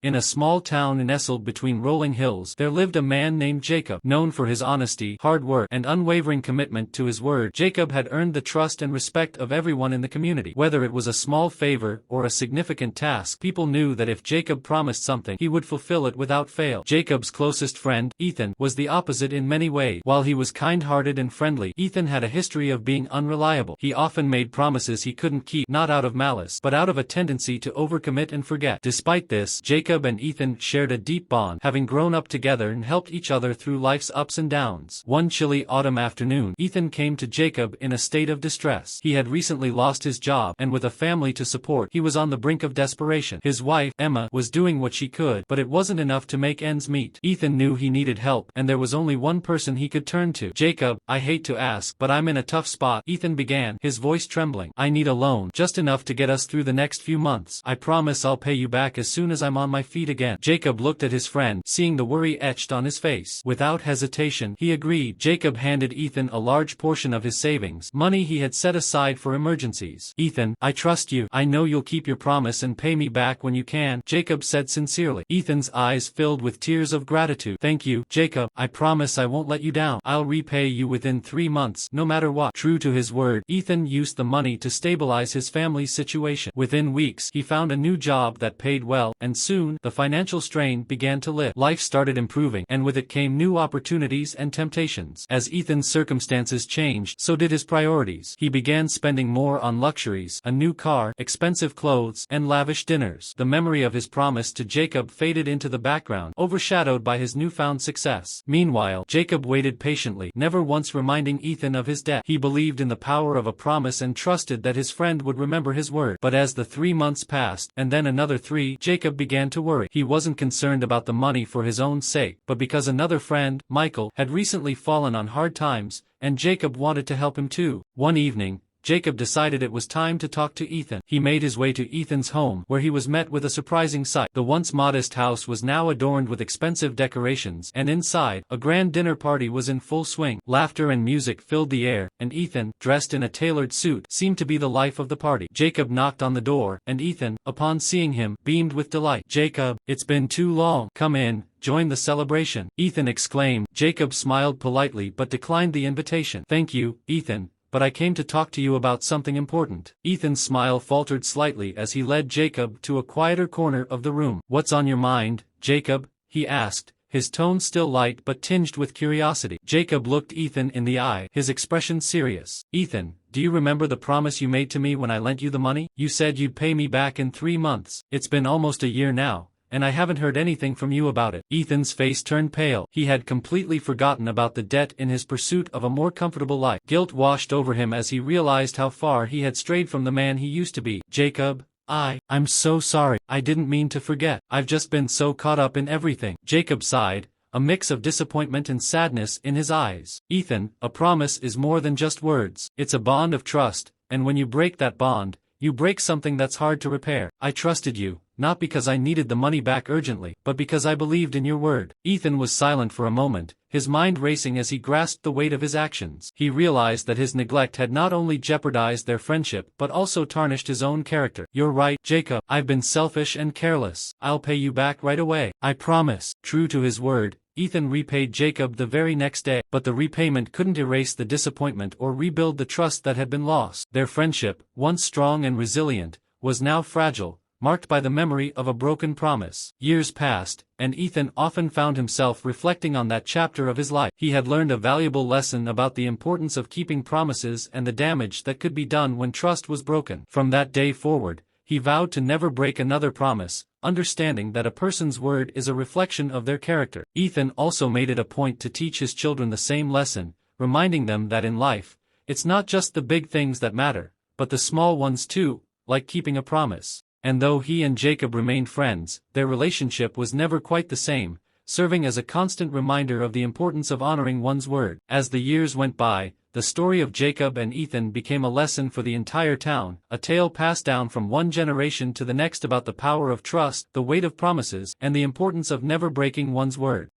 In a small town nestled between rolling hills, there lived a man named Jacob, known for his honesty, hard work, and unwavering commitment to his word. Jacob had earned the trust and respect of everyone in the community. Whether it was a small favor or a significant task, people knew that if Jacob promised something, he would fulfill it without fail. Jacob's closest friend, Ethan, was the opposite in many ways. While he was kind-hearted and friendly, Ethan had a history of being unreliable. He often made promises he couldn't keep, not out of malice, but out of a tendency to overcommit and forget. Despite this, Jacob and Ethan shared a deep bond, having grown up together and helped each other through life's ups and downs. One chilly autumn afternoon, Ethan came to Jacob in a state of distress. He had recently lost his job, and with a family to support, he was on the brink of desperation. His wife, Emma, was doing what she could, but it wasn't enough to make ends meet. Ethan knew he needed help, and there was only one person he could turn to. "Jacob, I hate to ask, but I'm in a tough spot," Ethan began, his voice trembling. "I need a loan, just enough to get us through the next few months. I promise I'll pay you back as soon as I'm on my feet again." Jacob looked at his friend, seeing the worry etched on his face. Without hesitation, he agreed. Jacob handed Ethan a large portion of his savings, money he had set aside for emergencies. "Ethan, I trust you. I know you'll keep your promise and pay me back when you can," Jacob said sincerely. Ethan's eyes filled with tears of gratitude. "Thank you, Jacob. I promise I won't let you down. I'll repay you within 3 months, no matter what." True to his word, Ethan used the money to stabilize his family's situation. Within weeks, he found a new job that paid well, and soon, the financial strain began to lift. Life started improving, and with it came new opportunities and temptations. As Ethan's circumstances changed, so did his priorities. He began spending more on luxuries, a new car, expensive clothes, and lavish dinners. The memory of his promise to Jacob faded into the background, overshadowed by his newfound success. Meanwhile, Jacob waited patiently, never once reminding Ethan of his debt. He believed in the power of a promise and trusted that his friend would remember his word. But as the 3 months passed, and then another 3, Jacob began to worry. He wasn't concerned about the money for his own sake, but because another friend, Michael, had recently fallen on hard times, and Jacob wanted to help him too. One evening, Jacob decided it was time to talk to Ethan. He made his way to Ethan's home, where he was met with a surprising sight. The once modest house was now adorned with expensive decorations, and inside, a grand dinner party was in full swing. Laughter and music filled the air, and Ethan, dressed in a tailored suit, seemed to be the life of the party. Jacob knocked on the door, and Ethan, upon seeing him, beamed with delight. "Jacob, it's been too long. Come in. Join the celebration," Ethan exclaimed. Jacob smiled politely but declined the invitation. "Thank you, Ethan, but I came to talk to you about something important." Ethan's smile faltered slightly as he led Jacob to a quieter corner of the room. "What's on your mind, Jacob?" he asked, his tone still light but tinged with curiosity. Jacob looked Ethan in the eye, his expression serious. "Ethan, do you remember the promise you made to me when I lent you the money? You said you'd pay me back in 3 months. It's been almost a year now, and I haven't heard anything from you about it." Ethan's face turned pale. He had completely forgotten about the debt in his pursuit of a more comfortable life. Guilt washed over him as he realized how far he had strayed from the man he used to be. "Jacob, I'm so sorry. I didn't mean to forget. I've just been so caught up in everything." Jacob sighed, a mix of disappointment and sadness in his eyes. "Ethan, a promise is more than just words. It's a bond of trust, and when you break that bond, you break something that's hard to repair. I trusted you, not because I needed the money back urgently, but because I believed in your word." Ethan was silent for a moment, his mind racing as he grasped the weight of his actions. He realized that his neglect had not only jeopardized their friendship but also tarnished his own character. "You're right, Jacob. I've been selfish and careless. I'll pay you back right away. I promise." True to his word, Ethan repaid Jacob the very next day, but the repayment couldn't erase the disappointment or rebuild the trust that had been lost. Their friendship, once strong and resilient, was now fragile, marked by the memory of a broken promise. Years passed, and Ethan often found himself reflecting on that chapter of his life. He had learned a valuable lesson about the importance of keeping promises and the damage that could be done when trust was broken. From that day forward, he vowed to never break another promise, understanding that a person's word is a reflection of their character. Ethan also made it a point to teach his children the same lesson, reminding them that in life, it's not just the big things that matter, but the small ones too, like keeping a promise. And though he and Jacob remained friends, their relationship was never quite the same, serving as a constant reminder of the importance of honoring one's word. As the years went by, the story of Jacob and Ethan became a lesson for the entire town, a tale passed down from one generation to the next about the power of trust, the weight of promises, and the importance of never breaking one's word.